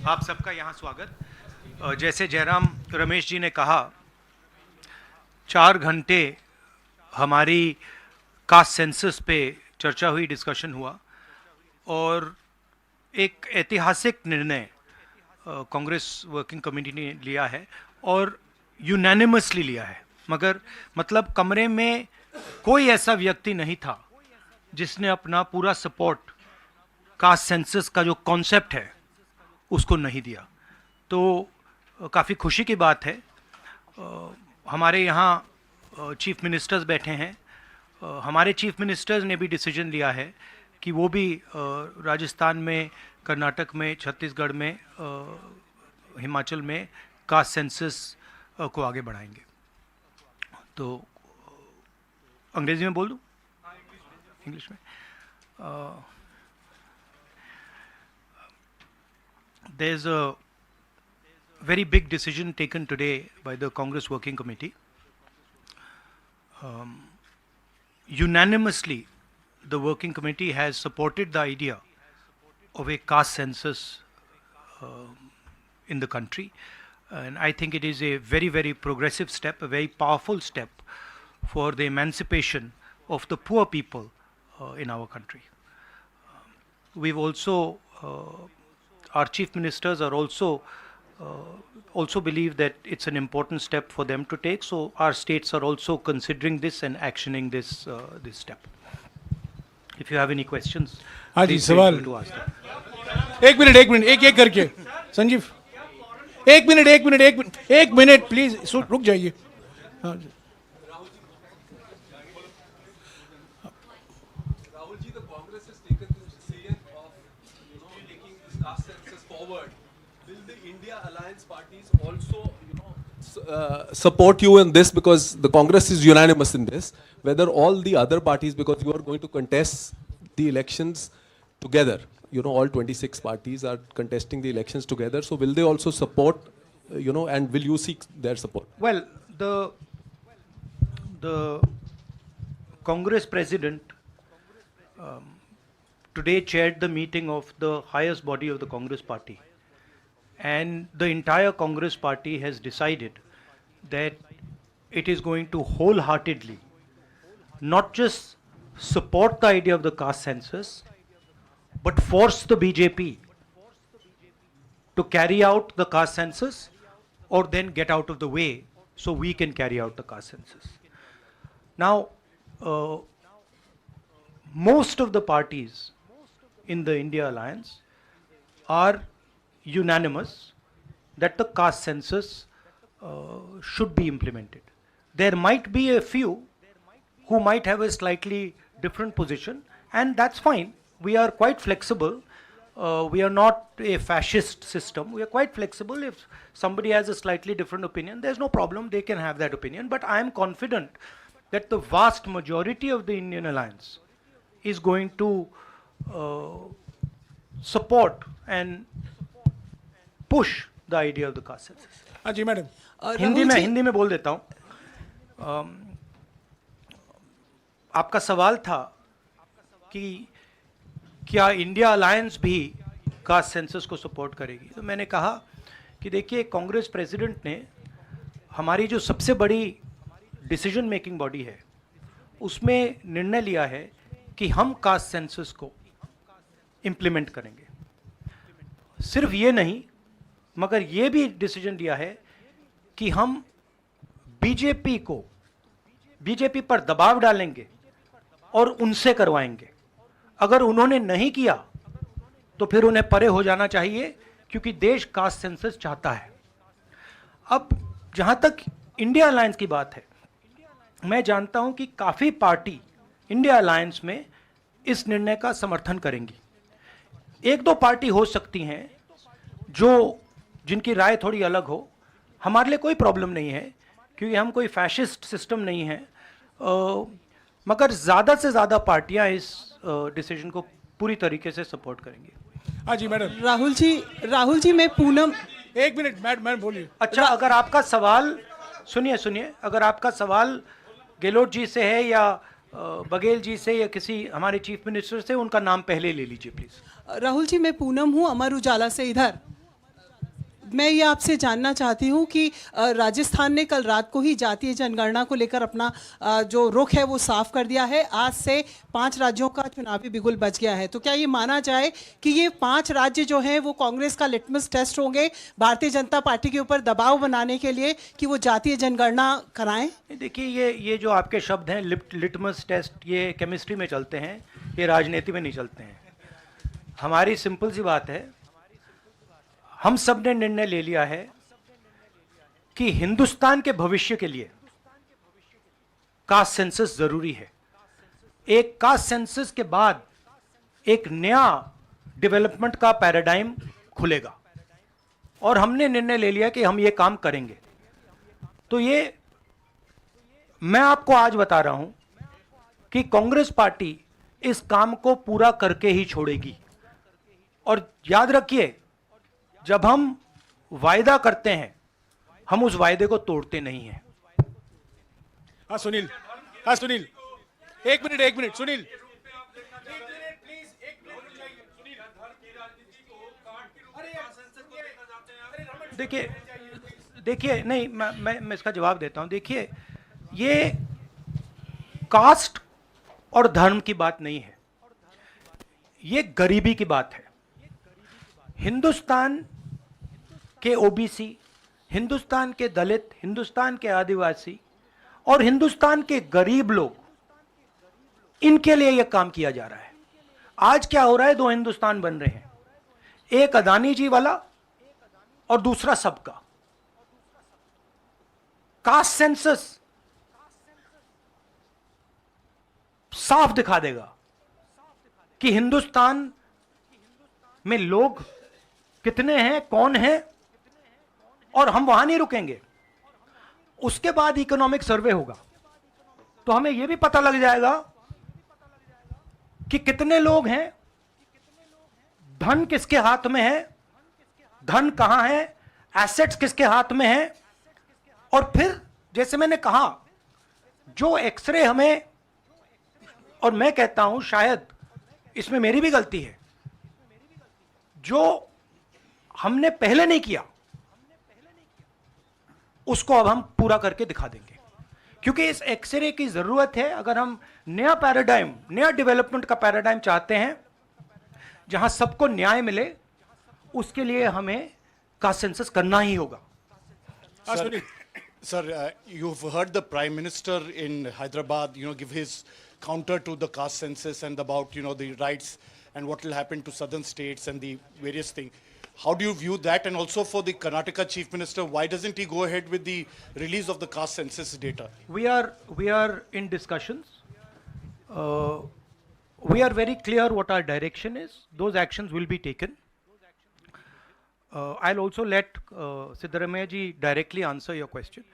आप सबका यहाँ स्वागत। जैसे जयराम रमेश जी ने कहा, 4 घंटे हमारी कास्ट सेंसस पे चर्चा हुई, डिस्कशन हुआ और एक ऐतिहासिक निर्णय कांग्रेस वर्किंग कमेटी ने लिया है और यूनानिमसली लिया है। मगर मतलब कमरे में कोई ऐसा व्यक्ति नहीं था जिसने अपना पूरा सपोर्ट कास्ट सेंसस का जो कॉन्सेप्ट है उसको नहीं दिया। तो काफ़ी खुशी की बात है। हमारे यहाँ चीफ मिनिस्टर्स बैठे हैं। हमारे चीफ मिनिस्टर्स ने भी डिसीजन लिया है कि वो भी राजस्थान में, कर्नाटक में, छत्तीसगढ़ में, हिमाचल में कास्ट सेंसस को आगे बढ़ाएंगे। तो अंग्रेजी में बोल दूँ? इंग्लिश में। There's a very big decision taken today by the Congress Working Committee. Unanimously, the Working Committee has supported the idea of a caste census in the country. And I think it is a very, very progressive step, a very powerful step for the emancipation of the poor people in our country. We've also our chief ministers are also believe that it's an important step for them to take. So our states are also considering this and actioning this this step. If you have any questions, please feel free to ask them. एक minute एक करके संजीव, एक minute please रुक जाइए। Support you in this because the Congress is unanimous in this. Whether all the other parties, because you are going to contest the elections together, all 26 parties are contesting the elections together. So will they also support, and will you seek their support? Well, the Congress president today chaired the meeting of the highest body of the Congress party, and the entire Congress party has decided that it is going to wholeheartedly not just support the idea of the caste census, but force the BJP to carry out the caste census or then get out of the way so we can carry out the caste census. Now, most of the parties in the India Alliance are unanimous that the caste census should be implemented. There might be a few who might have a slightly different position, and that's fine. We are quite flexible. We are not a fascist system. We are quite flexible. If somebody has a slightly different opinion, there's no problem. They can have that opinion. But I am confident that the vast majority of the Indian Alliance is going to support and push the idea of the caste census. हाँ जी madam. Hindi में बोल देता हूँ। आपका सवाल था कि क्या इंडिया अलायंस भी कास्ट सेंसस को सपोर्ट करेगी। तो मैंने कहा कि देखिए, कांग्रेस प्रेसिडेंट ने हमारी जो सबसे बड़ी डिसीजन मेकिंग बॉडी है उसमें निर्णय लिया है कि हम कास्ट सेंसस को इम्प्लीमेंट करेंगे। सिर्फ ये नहीं, मगर ये भी डिसीजन लिया है कि हम बीजेपी पर दबाव डालेंगे और उनसे करवाएंगे। अगर उन्होंने नहीं किया तो फिर उन्हें परे हो जाना चाहिए, क्योंकि देश कास्ट सेंसस चाहता है। अब जहां तक इंडिया अलायंस की बात है, मैं जानता हूं कि काफी पार्टी इंडिया अलायंस में इस निर्णय का समर्थन करेंगी। 1-2 पार्टी हो सकती हैं जिनकी राय थोड़ी अलग हो। हमारे लिए कोई प्रॉब्लम नहीं है, क्योंकि हम कोई फैशिस्ट सिस्टम नहीं है। मगर ज़्यादा से ज़्यादा पार्टियां इस डिसीजन को पूरी तरीके से सपोर्ट करेंगी। हाँ जी मैडम। राहुल जी मैं पूनम, एक मिनट मैडम बोलिए। अच्छा, अगर आपका सवाल सुनिए, अगर आपका सवाल गहलोत जी से है या बघेल जी से या किसी हमारे चीफ मिनिस्टर से, उनका नाम पहले ले लीजिए प्लीज। राहुल जी मैं पूनम हूँ, अमर उजाला से। इधर मैं ये आपसे जानना चाहती हूँ कि राजस्थान ने कल रात को ही जातीय जनगणना को लेकर अपना जो रुख है वो साफ कर दिया है। आज से 5 राज्यों का चुनावी बिगुल बच गया है। तो क्या ये माना जाए कि ये 5 राज्य जो हैं वो कांग्रेस का लिटमस टेस्ट होंगे भारतीय जनता पार्टी के ऊपर दबाव बनाने के लिए कि वो जातीय जनगणना कराएं? देखिए, ये जो आपके शब्द हैं लिटमस टेस्ट, ये केमिस्ट्री में चलते हैं, ये राजनीति में नहीं चलते हैं। हमारी सिंपल सी बात है, हम सब ने निर्णय ले लिया है कि हिंदुस्तान के भविष्य के लिए कास्ट सेंसस जरूरी है। एक कास्ट सेंसस के बाद एक नया डेवलपमेंट का पैराडाइम खुलेगा और हमने निर्णय ले लिया कि हम ये काम करेंगे। तो ये मैं आपको आज बता रहा हूं कि कांग्रेस पार्टी इस काम को पूरा करके ही छोड़ेगी। और याद रखिए, जब हम वायदा करते हैं हम उस वायदे को तोड़ते नहीं हैं। हाँ सुनील, हाँ सुनील, एक मिनट सुनील। देखिए नहीं, मैं इसका जवाब देता हूं। देखिए, ये कास्ट और धर्म की बात नहीं है, ये गरीबी की बात है। हिंदुस्तान के ओबीसी, हिंदुस्तान के दलित, हिंदुस्तान के आदिवासी और हिंदुस्तान के गरीब लोग, इनके लिए यह काम किया जा रहा है। आज क्या हो रहा है, 2 हिंदुस्तान बन रहे हैं, एक अदानी जी वाला और दूसरा सबका। कास्ट सेंसस साफ दिखा देगा कि हिंदुस्तान में लोग कितने हैं, कौन है, और हम वहां नहीं रुकेंगे। उसके बाद इकोनॉमिक सर्वे होगा तो हमें यह भी पता लग जाएगा कि कितने लोग हैं, धन किसके हाथ में है, धन कहां है, एसेट्स किसके हाथ में है। और फिर जैसे मैंने कहा, जो एक्सरे हमें, और मैं कहता हूं शायद इसमें मेरी भी गलती है, जो हमने पहले नहीं किया उसको अब हम पूरा करके दिखा देंगे, क्योंकि इस एक्सरे की जरूरत है। अगर हम नया पैराडाइम, नया डेवलपमेंट का पैराडाइम चाहते हैं जहां सबको न्याय मिले, उसके लिए हमें कास्ट सेंसस करना ही होगा। Sir, you've heard the Prime Minister in Hyderabad, give his counter to the caste census and about, the rights and what will happen to southern states and the various things. How do you view that? And also for the Karnataka Chief Minister, why doesn't he go ahead with the release of the caste census data? We are in discussions. We are very clear what our direction is. Those actions will be taken. I'll also let Siddaramaiah ji directly answer your question.